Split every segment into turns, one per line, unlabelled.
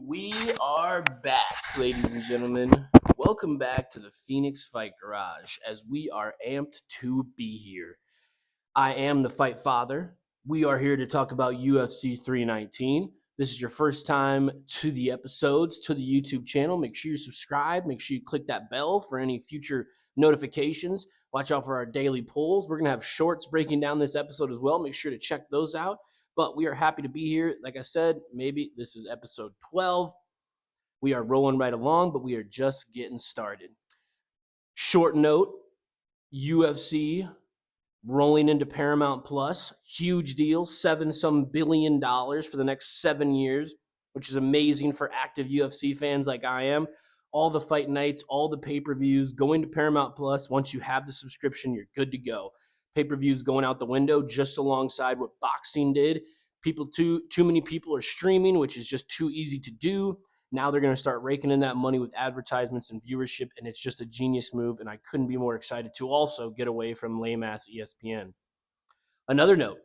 We are back, ladies and gentlemen. Welcome back to the Phoenix Fight Garage as we are amped to be here. I am the Fight Father. We are here to talk about UFC 319. This is your first time to the episodes, to the YouTube channel. Make sure you subscribe. Make sure you click that bell for any future notifications. Watch out for our daily polls. We're going to have shorts breaking down this episode as well. Make sure to check those out. But we are happy to be here. Like I said, maybe this is episode 12. We are rolling right along, but we are just getting started. Short note, UFC rolling into Paramount Plus. Huge deal, $7 billion for the next 7 years, which is amazing for active UFC fans like I am. All the fight nights, all the pay-per-views, going to Paramount Plus. Once you have the subscription, you're good to go. Pay-per-views going out the window just alongside what boxing did. Too many people are streaming, which is just too easy to do. Now they're going to start raking in that money with advertisements and viewership, and it's just a genius move, and I couldn't be more excited to also get away from lame-ass ESPN. Another note,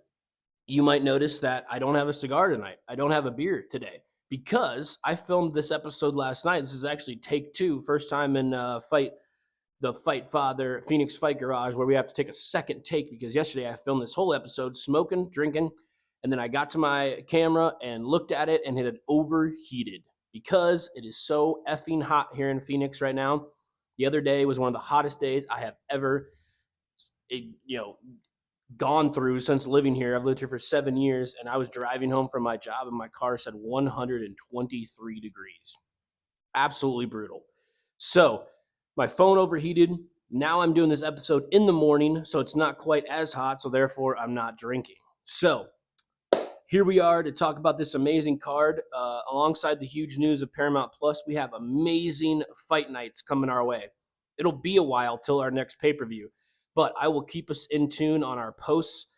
you might notice that I don't have a cigar tonight. I don't have a beer today because I filmed this episode last night. This is actually take 2, first time in the Fight Father Phoenix Fight Garage where we have to take a second take because yesterday I filmed this whole episode smoking, drinking, and then I got to my camera and looked at it and it had overheated because it is so effing hot here in Phoenix right now. The other day was one of the hottest days I have ever, gone through since living here. I've lived here for 7 years, and I was driving home from my job, and my car said 123 degrees. Absolutely brutal. So my phone overheated. Now I'm doing this episode in the morning, so it's not quite as hot, so therefore I'm not drinking. So here we are to talk about this amazing card. Alongside the huge news of Paramount Plus, we have amazing fight nights coming our way. It'll be a while till our next pay-per-view, but I will keep us in tune on our posts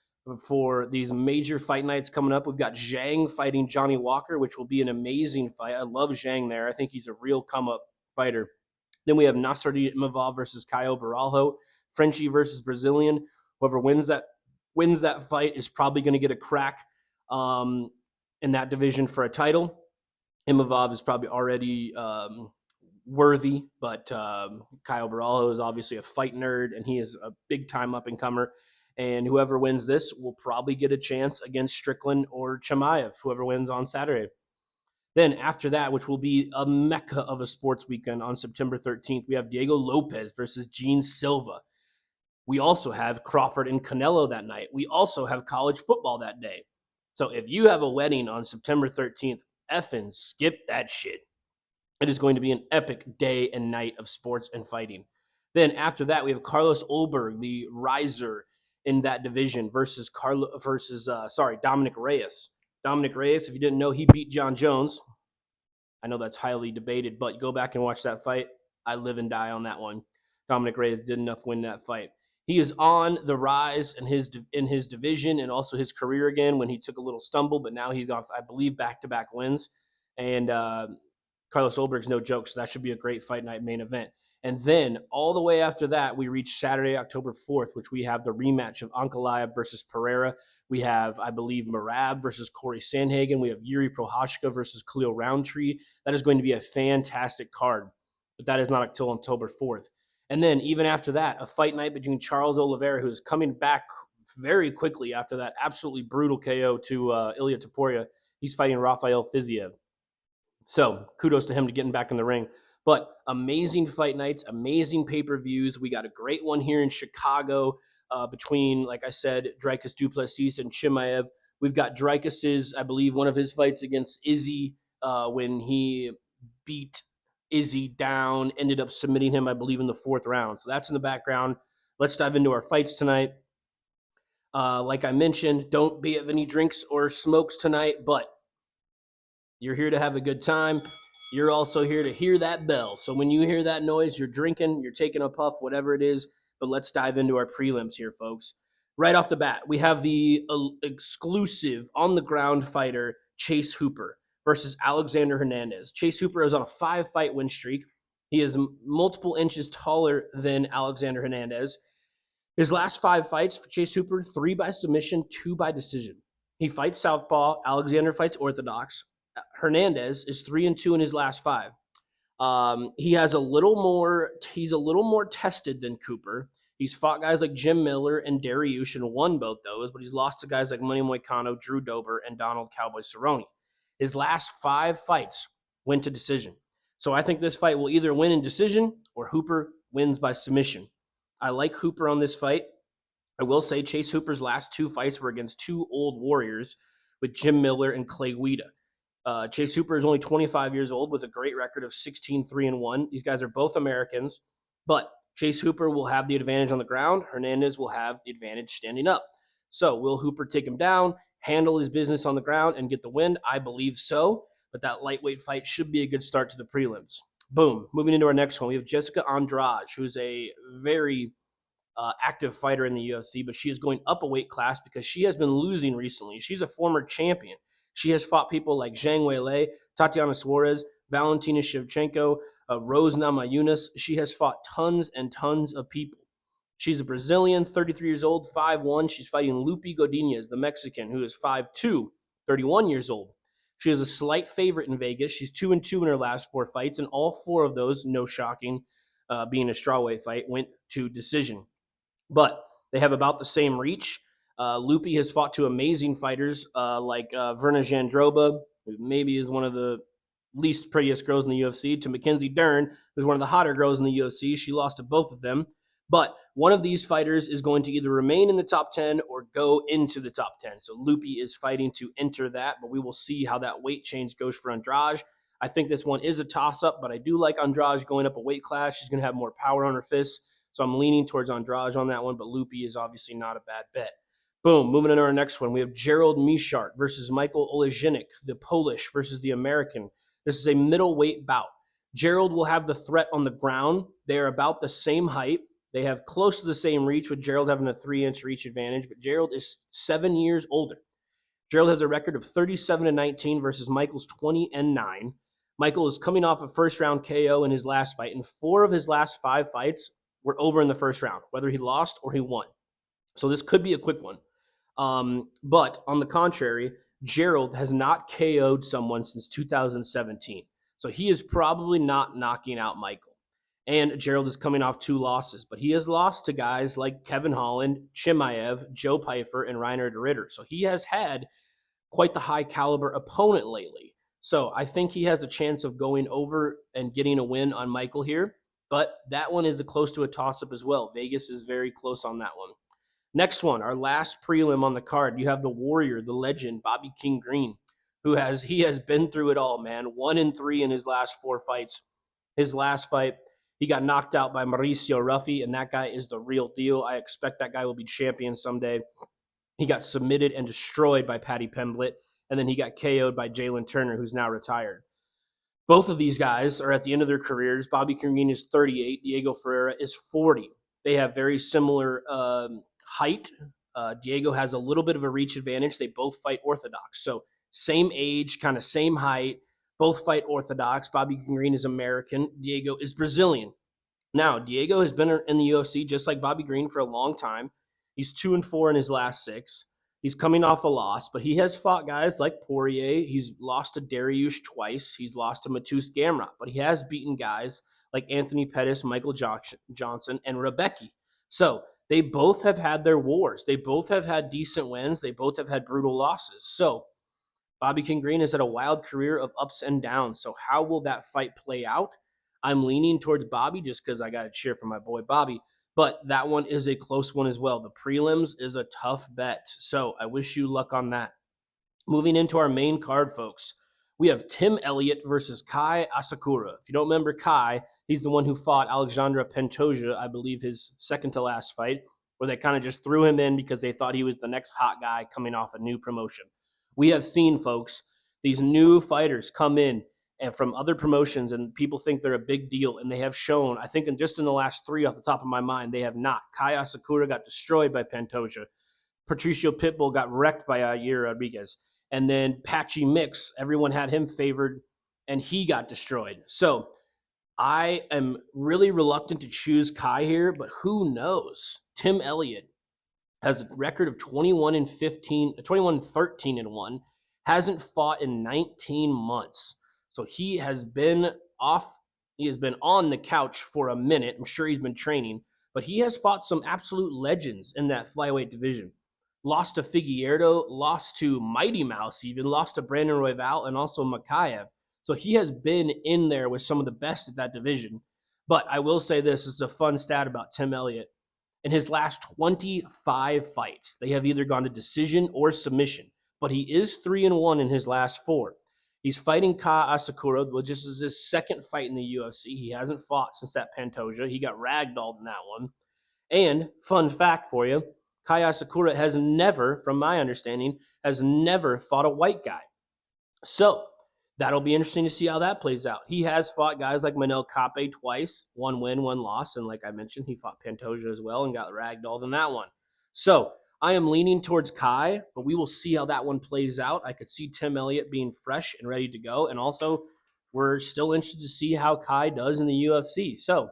for these major fight nights coming up. We've got Zhang fighting Johnny Walker, which will be an amazing fight. I love Zhang there. I think he's a real come-up fighter. Then we have Nasruddin Imavov versus Caio Borralho, Frenchie versus Brazilian. Whoever wins that fight is probably going to get a crack in that division for a title. Imavov is probably already worthy, but Caio Borralho is obviously a fight nerd, and he is a big-time up-and-comer. And whoever wins this will probably get a chance against Strickland or Chimaev, whoever wins on Saturday. Then after that, which will be a mecca of a sports weekend on September 13th, we have Diego Lopez versus Gene Silva. We also have Crawford and Canelo that night. We also have college football that day. So if you have a wedding on September 13th, effing skip that shit. It is going to be an epic day and night of sports and fighting. Then after that, we have Carlos Ulberg, the riser in that division, versus Dominic Reyes. Dominic Reyes, if you didn't know, he beat John Jones. I know that's highly debated, but go back and watch that fight. I live and die on that one. Dominic Reyes did enough win that fight. He is on the rise in his division and also his career again when he took a little stumble, but now he's off, I believe, back-to-back wins. And Carlos Ulberg's no joke, so that should be a great fight night main event. And then all the way after that, we reach Saturday, October 4th, which we have the rematch of Ankalaev versus Pereira. We have, I believe, Merab versus Corey Sandhagen. We have Yuri Prochazka versus Khalil Roundtree. That is going to be a fantastic card, but that is not until October 4th. And then even after that, a fight night between Charles Oliveira, who is coming back very quickly after that absolutely brutal KO to Ilia Topuria. He's fighting Rafael Fiziev. So kudos to him to getting back in the ring. But amazing fight nights, amazing pay-per-views. We got a great one here in Chicago between, like I said, Dricus du Plessis and Chimaev. We've got Dricus's, I believe, one of his fights against Izzy when he beat Izzy down, ended up submitting him, I believe, in the 4th round. So that's in the background. Let's dive into our fights tonight. Like I mentioned, don't be at any drinks or smokes tonight, but you're here to have a good time. You're also here to hear that bell. So when you hear that noise, you're drinking, you're taking a puff, whatever it is. But let's dive into our prelims here, folks. Right off the bat, we have the exclusive on-the-ground fighter, Chase Hooper, versus Alexander Hernandez. Chase Hooper is on a 5-fight win streak. He is multiple inches taller than Alexander Hernandez. His last 5 fights for Chase Hooper, 3 by submission, 2 by decision. He fights southpaw. Alexander fights orthodox. Hernandez is 3-2 in his last 5. He's a little more tested than Cooper. He's fought guys like Jim Miller and Dariush and won both those, but he's lost to guys like Money Moicano, Drew Dober, and Donald Cowboy Cerrone. His last 5 fights went to decision. So I think this fight will either win in decision or Hooper wins by submission. I like Hooper on this fight. I will say Chase Hooper's last 2 fights were against 2 old warriors with Jim Miller and Clay Guida. Chase Hooper is only 25 years old with a great record of 16-3-1. These guys are both Americans, but Chase Hooper will have the advantage on the ground. Hernandez will have the advantage standing up. So will Hooper take him down, handle his business on the ground, and get the win? I believe so, but that lightweight fight should be a good start to the prelims. Boom. Moving into our next one, we have Jessica Andrade, who's a very active fighter in the UFC, but she is going up a weight class because she has been losing recently. She's a former champion. She has fought people like Zhang Weilei, Tatiana Suarez, Valentina Shevchenko, Rose Namajunas. She has fought tons and tons of people. She's a Brazilian, 33 years old, 5'1". She's fighting Lupi Godinez, the Mexican, who is 5'2", 31 years old. She is a slight favorite in Vegas. She's 2-2 in her last 4 fights, and all 4 of those, no shocking, being a strawweight fight, went to decision. But they have about the same reach. Lupi has fought two amazing fighters like Verna Jandroba, who maybe is one of the least prettiest girls in the UFC, to Mackenzie Dern, who's one of the hotter girls in the UFC. She lost to both of them. But one of these fighters is going to either remain in the top 10 or go into the top 10. So Lupi is fighting to enter that, but we will see how that weight change goes for Andrade. I think this one is a toss-up, but I do like Andrade going up a weight class. She's going to have more power on her fists. So I'm leaning towards Andrade on that one, but Lupi is obviously not a bad bet. Boom, moving into our next one. We have Gerald Michart versus Michael Olejinik, the Polish versus the American. This is a middleweight bout. Gerald will have the threat on the ground. They are about the same height. They have close to the same reach, with Gerald having a 3-inch reach advantage, but Gerald is 7 years older. Gerald has a record of 37-19 versus Michael's 20-9. Michael is coming off a first-round KO in his last fight, and 4 of his last 5 fights were over in the first round, whether he lost or he won. So this could be a quick one. But on the contrary, Gerald has not KO'd someone since 2017. So he is probably not knocking out Michael. And Gerald is coming off 2 losses, but he has lost to guys like Kevin Holland, Chimaev, Joe Pyfer, and Reiner de Ritter. So he has had quite the high caliber opponent lately. So I think he has a chance of going over and getting a win on Michael here. But that one is close to a toss-up as well. Vegas is very close on that one. Next one, our last prelim on the card. You have the warrior, the legend, Bobby King Green, he has been through it all, man. 1-3 in his last 4 fights. His last fight, he got knocked out by Mauricio Ruffy, and that guy is the real deal. I expect that guy will be champion someday. He got submitted and destroyed by Paddy Pimblett, and then he got KO'd by Jalen Turner, who's now retired. Both of these guys are at the end of their careers. Bobby King is 38. Diego Ferreira is 40. They have very similar height. Diego has a little bit of a reach advantage. They both fight orthodox. So same age, kind of same height. Both fight orthodox. Bobby King is American. Diego is Brazilian. Now, Diego has been in the UFC just like Bobby Green for a long time. He's 2-4 in his last 6. He's coming off a loss, but he has fought guys like Poirier. He's lost to Dariush twice. He's lost to Mateusz Gamrot, but he has beaten guys like Anthony Pettis, Michael Johnson, and Rebecca. So they both have had their wars. They both have had decent wins. They both have had brutal losses. So Bobby King Green has had a wild career of ups and downs. So how will that fight play out? I'm leaning towards Bobby just because I got to cheer for my boy Bobby. But that one is a close one as well. The prelims is a tough bet. So I wish you luck on that. Moving into our main card, folks, we have Tim Elliott versus Kai Asakura. If you don't remember Kai, he's the one who fought Alexandra Pantoja, I believe his second to last fight, where they kind of just threw him in because they thought he was the next hot guy coming off a new promotion. We have seen, folks, these new fighters come in and from other promotions, and people think they're a big deal, and they have shown, I think just in the last 3 off the top of my mind, they have not. Kai Asakura got destroyed by Pantoja. Patricio Pitbull got wrecked by Yair Rodriguez. And then Patchy Mix, everyone had him favored, and he got destroyed. So I am really reluctant to choose Kai here, but who knows? Tim Elliott has a record of 21-13-1, hasn't fought in 19 months. So he has been off. He has been on the couch for a minute. I'm sure he's been training, but he has fought some absolute legends in that flyweight division. Lost to Figueiredo, lost to Mighty Mouse, even lost to Brandon Royval, and also Chimaev. So he has been in there with some of the best at that division. But I will say this is a fun stat about Tim Elliott. In his last 25 fights, they have either gone to decision or submission, but he is 3-1 in his last 4. He's fighting Ka Asakura, which is his second fight in the UFC. He hasn't fought since that Pantoja. He got ragdolled in that one. And fun fact for you, Kai Asakura has never, from my understanding, has never fought a white guy. So that'll be interesting to see how that plays out. He has fought guys like Manel Kape twice, 1 win, 1 loss. And like I mentioned, he fought Pantoja as well and got ragdolled in that one. So I am leaning towards Kai, but we will see how that one plays out. I could see Tim Elliott being fresh and ready to go. And also, we're still interested to see how Kai does in the UFC. So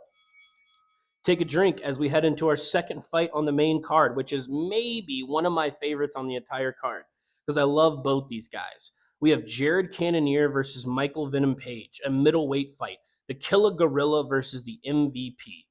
take a drink as we head into our second fight on the main card, which is maybe one of my favorites on the entire card because I love both these guys. We have Jared Cannonier versus Michael Venom Page, a middleweight fight. The Killer Gorilla versus the MVP.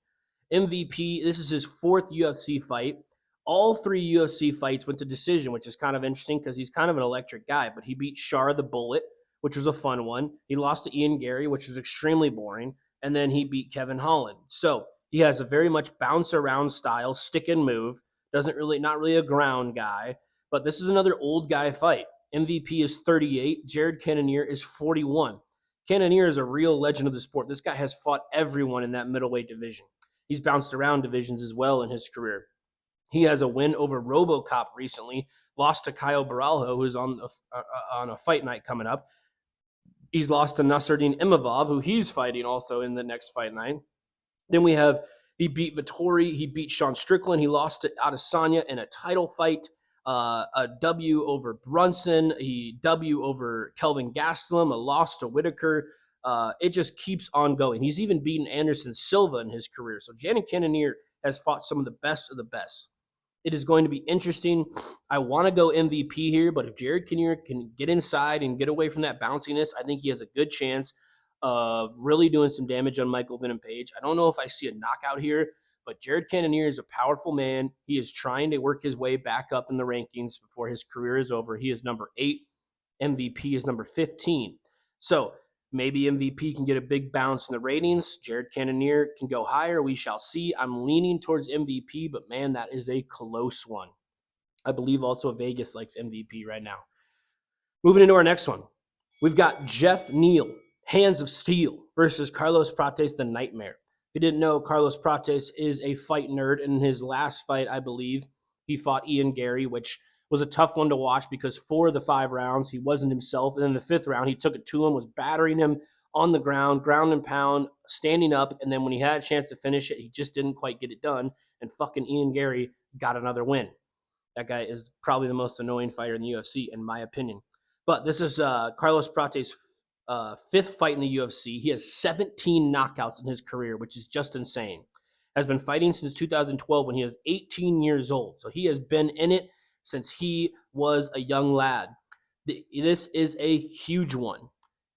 MVP, this is his 4th UFC fight. All 3 UFC fights went to decision, which is kind of interesting because he's kind of an electric guy, but he beat Shar the Bullet, which was a fun one. He lost to Ian Gary, which was extremely boring, and then he beat Kevin Holland. So he has a very much bounce around style, stick and move. Not really a ground guy, but this is another old guy fight. MVP is 38. Jared Cannonier is 41. Cannonier is a real legend of the sport. This guy has fought everyone in that middleweight division. He's bounced around divisions as well in his career. He has a win over RoboCop recently, lost to Kyle Baralho, who's on a fight night coming up. He's lost to Nasruddin Imavov, who he's fighting also in the next fight night. Then he beat Vettori, he beat Sean Strickland, he lost to Adesanya in a title fight, a W over Brunson, a W over Kelvin Gastelum, a loss to Whitaker. It just keeps on going. He's even beaten Anderson Silva in his career. So Jared Cannonier has fought some of the best of the best. It is going to be interesting. I want to go MVP here, but if Jared Cannonier can get inside and get away from that bounciness, I think he has a good chance of really doing some damage on Michael Venom Page. I don't know if I see a knockout here, but Jared Cannonier is a powerful man. He is trying to work his way back up in the rankings before his career is over. He is number 8. MVP is number 15. So maybe MVP can get a big bounce in the ratings. Jared Cannonier can go higher. We shall see. I'm leaning towards MVP, but man, that is a close one. I believe also Vegas likes MVP right now. Moving into our next one, we've got Jeff Neal, Hands of Steel, versus Carlos Prates, the Nightmare. If you didn't know, Carlos Prates is a fight nerd. In his last fight, I believe, he fought Ian Gary, which was a tough one to watch because 4 of the 5 rounds, he wasn't himself. And then the 5th round, he took it to him, was battering him on the ground and pound, standing up. And then when he had a chance to finish it, he just didn't quite get it done. And fucking Ian Gary got another win. That guy is probably the most annoying fighter in the UFC, in my opinion. But this is Carlos Prates' 5th fight in the UFC. He has 17 knockouts in his career, which is just insane. Has been fighting since 2012 when he was 18 years old. So he has been in it since he was a young lad. This is a huge one.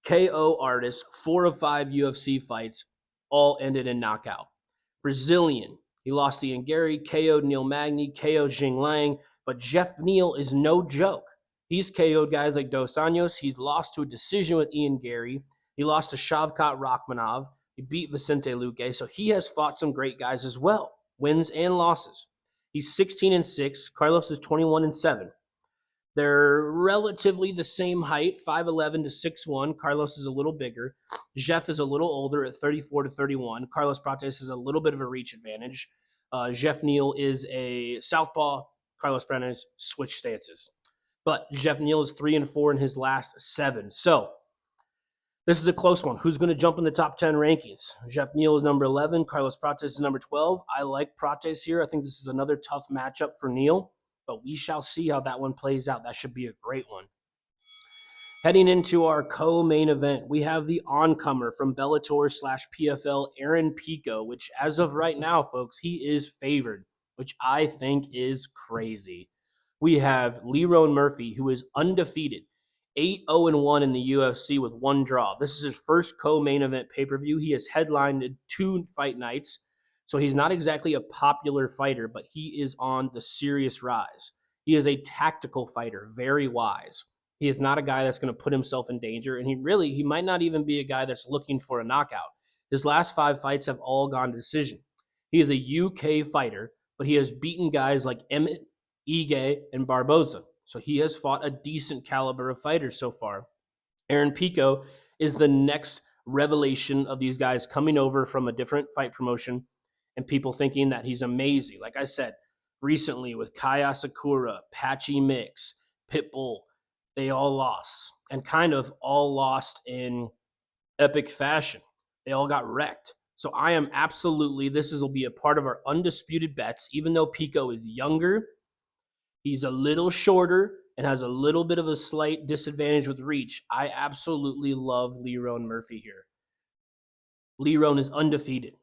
KO artist, 4 of 5 UFC fights, all ended in knockout. Brazilian. He lost to Ian Gary, KO'd Neil Magny, KO'd Jing Lang, but Jeff Neal is no joke. He's KO'd guys like Dos Anjos. He's lost to a decision with Ian Gary. He lost to Shavkat Rakhmonov. He beat Vicente Luque. So he has fought some great guys as well, wins and losses. He's 16-6. Carlos is 21-7. They're relatively the same height, 5'11 to 6'1. Carlos is a little bigger. Jeff is a little older at 34 to 31. Carlos Prates has a little bit of a reach advantage. Jeff Neal is a southpaw. Carlos Prates switch stances. But Jeff Neal is 3-4 in his last 7. So this is a close one. Who's going to jump in the top 10 rankings? Jeff Neal is number 11. Carlos Prates is number 12. I like Prates here. I think this is another tough matchup for Neal, but we shall see how that one plays out. That should be a great one. Heading into our co-main event, we have the oncomer from Bellator/PFL, Aaron Pico, which as of right now, folks, he is favored, which I think is crazy. We have Lerone Murphy, who is undefeated, 8-0-1 in the UFC with 1 draw. This is his first co-main event pay-per-view. He has headlined 2 fight nights, so he's not exactly a popular fighter, but he is on the serious rise. He is a tactical fighter, very wise. He is not a guy that's going to put himself in danger, and he might not even be a guy that's looking for a knockout. His last 5 fights have all gone to decision. He is a UK fighter, but he has beaten guys like Emmett, Ige, and Barboza. So he has fought a decent caliber of fighters so far. Aaron Pico is the next revelation of these guys coming over from a different fight promotion and people thinking that he's amazing. Like I said, recently with Kaya Sakura, Patchy Mix, Pitbull, they all lost and kind of all lost in epic fashion. They all got wrecked. So I am absolutely, will be a part of our undisputed bets, even though Pico is younger. He's a little shorter and has a little bit of a slight disadvantage with reach. I absolutely love Lerone Murphy here. Lerone is undefeated.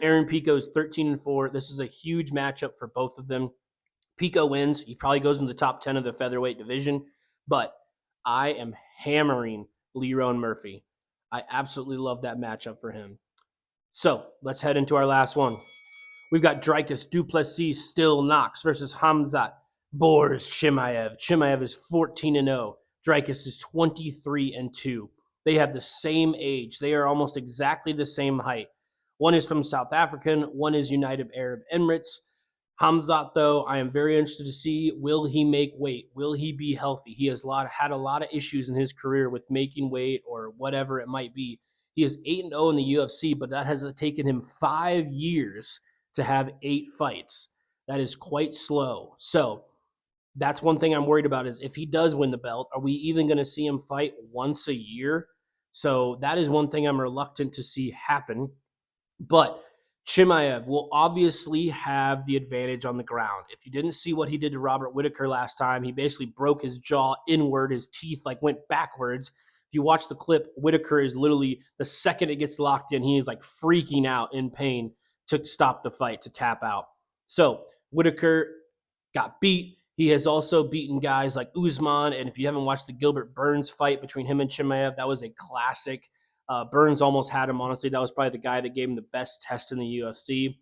Aaron Pico is 13-4. This is a huge matchup for both of them. Pico wins. He probably goes in the top 10 of the featherweight division, but I am hammering Lerone Murphy. I absolutely love that matchup for him. So let's head into our last one. We've got Dricus, Plessis, Still Knox versus Khamzat, Boris, Chimaev. Chimaev is 14-0. Dricus is 23-2. They have the same age. They are almost exactly the same height. One is from South African. One is United Arab Emirates. Khamzat, though, I am very interested to see, will he make weight? Will he be healthy? He has had a lot of issues in his career with making weight or whatever it might be. He is 8-0 in the UFC, but that has taken him 5 years to have 8 fights. That is quite slow. So that's one thing I'm worried about is if he does win the belt, are we even going to see him fight once a year? So that is one thing I'm reluctant to see happen. But Chimaev will obviously have the advantage on the ground. If you didn't see what he did to Robert Whittaker last time, he basically broke his jaw inward. His teeth went backwards. If you watch the clip, Whittaker is literally, the second it gets locked in, he is freaking out in pain to stop the fight, to tap out. So Whittaker got beat. He has also beaten guys like Usman, and if you haven't watched the Gilbert Burns fight between him and Chimaev, that was a classic. Burns almost had him, honestly. That was probably the guy that gave him the best test in the UFC.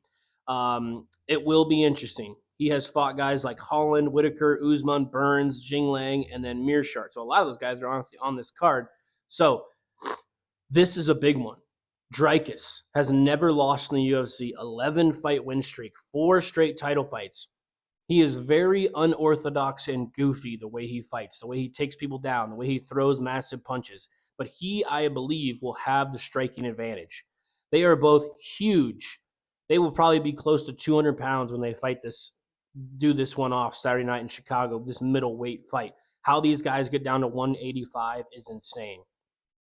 It will be interesting. He has fought guys like Holland, Whittaker, Usman, Burns, Jinglang, and then Mearshart. So a lot of those guys are honestly on this card. So this is a big one. Dricus has never lost in the UFC, 11-fight win streak, 4 straight title fights. He is very unorthodox and goofy the way he fights, the way he takes people down, the way he throws massive punches. But he, I believe, will have the striking advantage. They are both huge. They will probably be close to 200 pounds when they do this one off Saturday night in Chicago, this middleweight fight. How these guys get down to 185 is insane.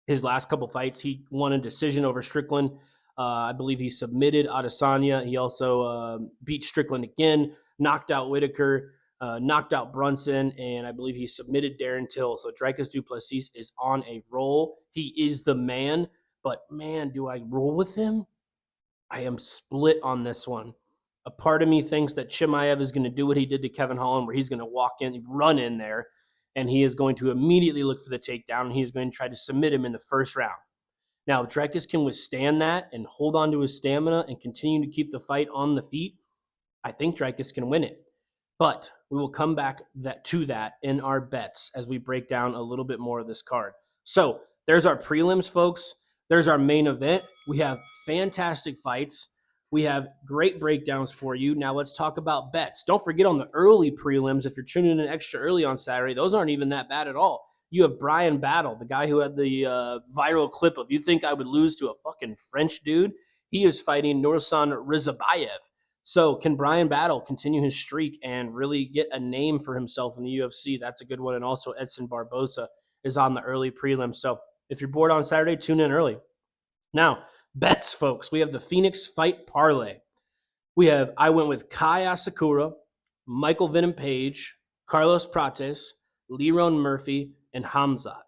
His last couple fights, he won a decision over Strickland. I believe he submitted Adesanya. He also beat Strickland again, knocked out Whittaker, knocked out Brunson, and I believe he submitted Darren Till. So Dricus du Plessis is on a roll. He is the man, but man, do I roll with him? I am split on this one. A part of me thinks that Chimaev is going to do what he did to Kevin Holland, where he's going to walk in, run in there, and he is going to immediately look for the takedown, and he is going to try to submit him in the first round. Now, if Dricus can withstand that and hold on to his stamina and continue to keep the fight on the feet, I think Dricus can win it. But we will come back to that in our bets as we break down a little bit more of this card. So there's our prelims, folks. There's our main event. We have fantastic fights. We have great breakdowns for you. Now let's talk about bets. Don't forget on the early prelims, if you're tuning in extra early on Saturday, those aren't even that bad at all. You have Brian Battle, the guy who had the viral clip of, "You think I would lose to a fucking French dude?" He is fighting Nursan Rizabayev. So can Brian Battle continue his streak and really get a name for himself in the UFC? That's a good one. And also Edson Barboza is on the early prelim. So if you're bored on Saturday, tune in early. Now, bets, folks. We have the Phoenix Fight Parlay. I went with Kai Asakura, Michael Venom Page, Carlos Prates, Lerone Murphy, and Khamzat.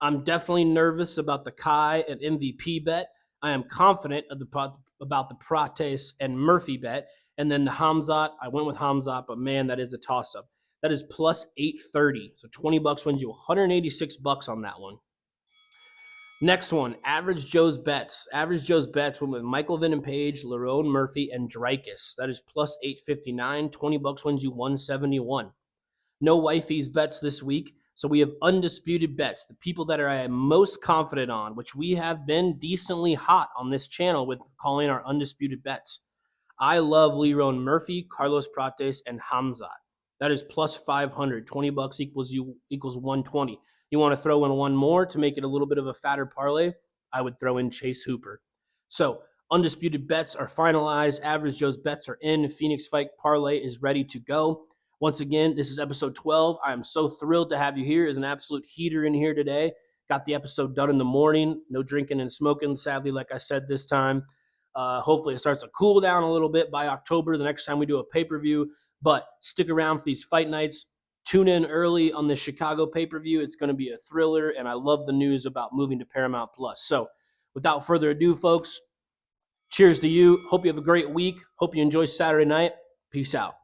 I'm definitely nervous about the Kai and MVP bet. I am confident about the Prates and Murphy bet. And then the Khamzat, I went with Khamzat, but man, that is a toss-up. That is plus 830. So 20 bucks wins you 186 bucks on that one. Next one, Average Joe's Bets. Average Joe's Bets went with Michael Venom Page, Lerone Murphy, and Dricus. That is plus 859. 20 bucks wins you 171. No wifey's bets this week. So we have undisputed bets, the people that I am most confident on, which we have been decently hot on this channel with calling our undisputed bets. I love Lerone Murphy, Carlos Prates, and Khamzat. That is plus 500. 20 bucks equals 120. You want to throw in one more to make it a little bit of a fatter parlay? I would throw in Chase Hooper. So undisputed bets are finalized. Average Joe's bets are in. Phoenix Fight parlay is ready to go. Once again, this is episode 12. I am so thrilled to have you here. It's an absolute heater in here today. Got the episode done in the morning. No drinking and smoking, sadly, like I said this time. Hopefully it starts to cool down a little bit by October, the next time we do a pay-per-view. But stick around for these fight nights. Tune in early on the Chicago pay-per-view. It's going to be a thriller, and I love the news about moving to Paramount Plus. So without further ado, folks, cheers to you. Hope you have a great week. Hope you enjoy Saturday night. Peace out.